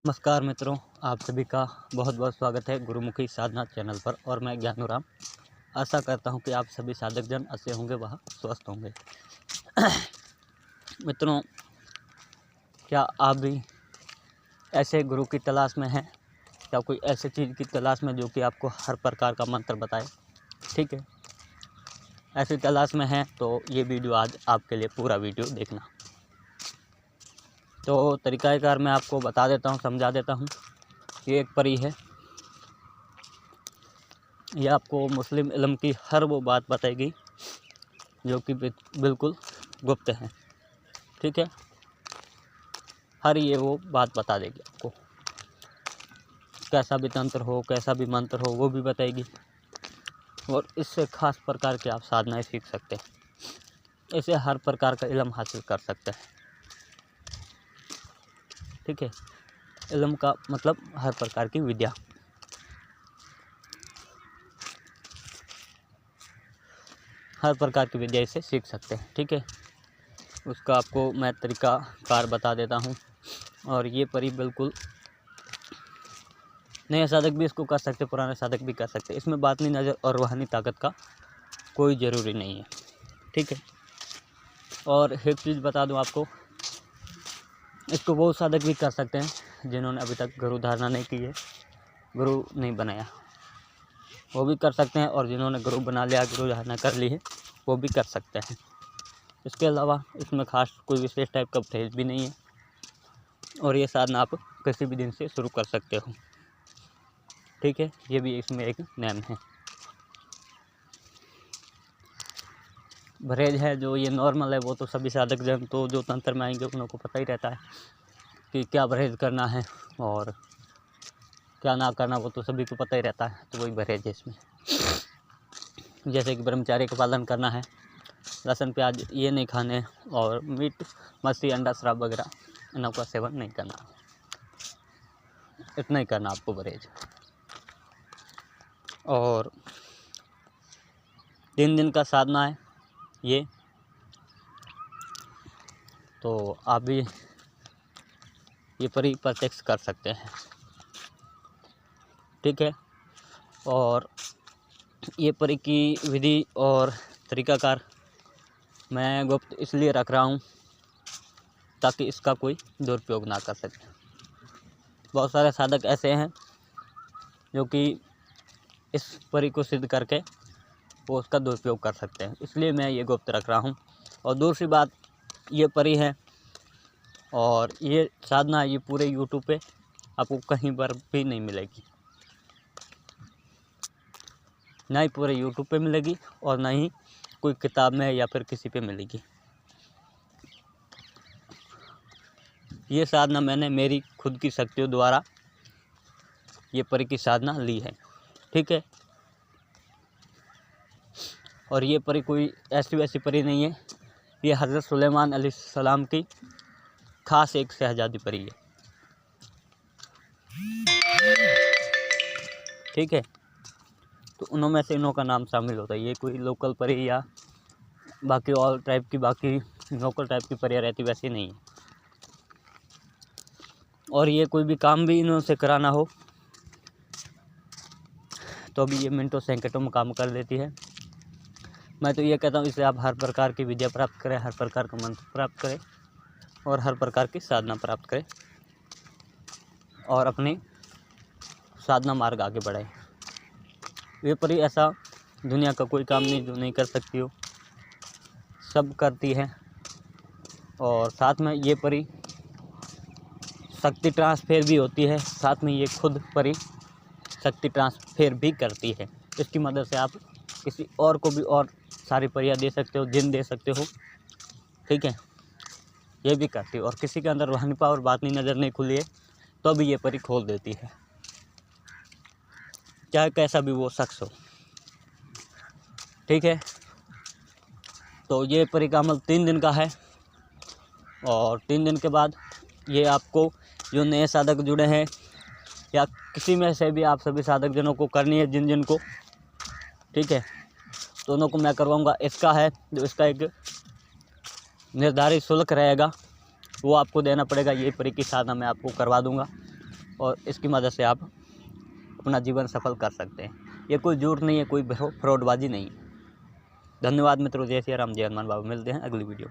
नमस्कार मित्रों, आप सभी का बहुत बहुत स्वागत है गुरुमुखी साधना चैनल पर। और मैं ज्ञानूराम आशा करता हूं कि आप सभी साधक जन अच्छे होंगे, वह स्वस्थ होंगे। मित्रों, क्या आप भी ऐसे गुरु की तलाश में हैं या कोई ऐसी चीज़ की तलाश में जो कि आपको हर प्रकार का मंत्र बताए? ठीक है, ऐसी तलाश में हैं तो ये वीडियो आज आपके लिए पूरा वीडियो देखना। तो तरीक़ाकार मैं आपको बता देता हूँ, समझा देता हूँ। ये एक परी है, ये आपको मुस्लिम इल्म की हर वो बात बताएगी जो कि बिल्कुल गुप्त है। ठीक है, हर ये वो बात बता देगी आपको। कैसा भी तंत्र हो, कैसा भी मंत्र हो, वो भी बताएगी। और इससे ख़ास प्रकार की आप साधनाएं सीख सकते हैं। इससे हर प्रकार का इल्म हासिल कर सकते हैं। ठीक है, इल्म का मतलब हर प्रकार की विद्या। हर प्रकार की विद्या इसे सीख सकते हैं। ठीक है, उसका आपको मैं तरीक़ाकार बता देता हूँ। और ये परी बिल्कुल नए साधक भी इसको कर सकते, पुराने साधक भी कर सकते। इसमें बातनी नज़र और रूहानी ताकत का कोई ज़रूरी नहीं है। ठीक है, और एक चीज़ बता दूं आपको, इसको वो साधक भी कर सकते हैं जिन्होंने अभी तक गुरु धारणा नहीं की है, गुरु नहीं बनाया, वो भी कर सकते हैं। और जिन्होंने गुरु बना लिया, गुरु धारणा कर ली है, वो भी कर सकते हैं। इसके अलावा इसमें ख़ास कोई विशेष टाइप का परहेज भी नहीं है। और ये साधना आप किसी भी दिन से शुरू कर सकते हो। ठीक है, ये भी इसमें एक नियम है। परहेज है जो ये नॉर्मल है, वो तो सभी साधक जन तो जो तंत्र में आएंगे उनको पता ही रहता है कि क्या परहेज करना है और क्या ना करना, वो तो सभी को पता ही रहता है। तो वही परहेज है इसमें। जैसे कि ब्रह्मचार्य का पालन करना है, लहसुन प्याज ये नहीं खाने, और मीट मछली अंडा शराब वगैरह इनका सेवन नहीं करना। इतना ही करना आपको परहेज। और 3 दिन का साधना है ये, तो आप भी ये परी प्रत्यक्ष कर सकते हैं। ठीक है, और ये परी की विधि और तरीक़ाकार मैं गुप्त इसलिए रख रहा हूँ ताकि इसका कोई दुरुपयोग ना कर सके। बहुत सारे साधक ऐसे हैं जो कि इस परी को सिद्ध करके वो उसका दुरुपयोग कर सकते हैं, इसलिए मैं ये गुप्त रख रहा हूँ। और दूसरी बात, ये परी है और ये साधना ये पूरे YouTube पे आपको कहीं पर भी नहीं मिलेगी। ना ही पूरे YouTube पे मिलेगी और ना ही कोई किताब में या फिर किसी पे मिलेगी। ये साधना मैंने मेरी खुद की शक्तियों द्वारा ये परी की साधना ली है। ठीक है, और ये परी कोई ऐसी वैसी परी नहीं है, ये हज़रत सुलेमान अलैहिस्सलाम की खास एक शहजादी परी है। ठीक है, तो उन्हों में से इन्हों का नाम शामिल होता है। ये कोई लोकल परी या बाकी और टाइप की बाकी लोकल टाइप की परियाँ रहती वैसी नहीं है। और ये कोई भी काम भी इन्हों से कराना हो तो अभी ये मिनटों सेकंडों में काम कर देती है। मैं तो ये कहता हूँ इससे आप हर प्रकार की विद्या प्राप्त करें, हर प्रकार का मंत्र प्राप्त करें और हर प्रकार की साधना प्राप्त करें और अपनी साधना मार्ग आगे बढ़ाएं। ये परी ऐसा दुनिया का कोई काम नहीं जो नहीं कर सकती हो, सब करती है। और साथ में ये परी शक्ति ट्रांसफर भी होती है, साथ में ये खुद परी शक्ति ट्रांसफर भी करती है। इसकी मदद से आप किसी और को भी और सारी परियां दे सकते हो, जिन दे सकते हो। ठीक है, ये भी करती है। और किसी के अंदर रूहानी पावर बात नहीं नज़र नहीं खुली है तो भी ये परी खोल देती है, चाहे कैसा भी वो शख्स हो। ठीक है, तो ये परी का अमल 3 दिन का है। और 3 दिन के बाद ये आपको जो नए साधक जुड़े हैं या किसी में से भी आप सभी साधक जनों को करनी है, जिन जिन को, ठीक है, दोनों को मैं करवाऊंगा। इसका है जो इसका एक निर्धारित शुल्क रहेगा, वो आपको देना पड़ेगा। ये परी की साधना मैं आपको करवा दूंगा। और इसकी मदद से आप अपना जीवन सफल कर सकते हैं। ये कोई झूठ नहीं है, कोई फ्रॉडबाजी नहीं है। धन्यवाद मित्रों। जय सिया राम, जय हनुमान बाबा। मिलते हैं अगली वीडियो।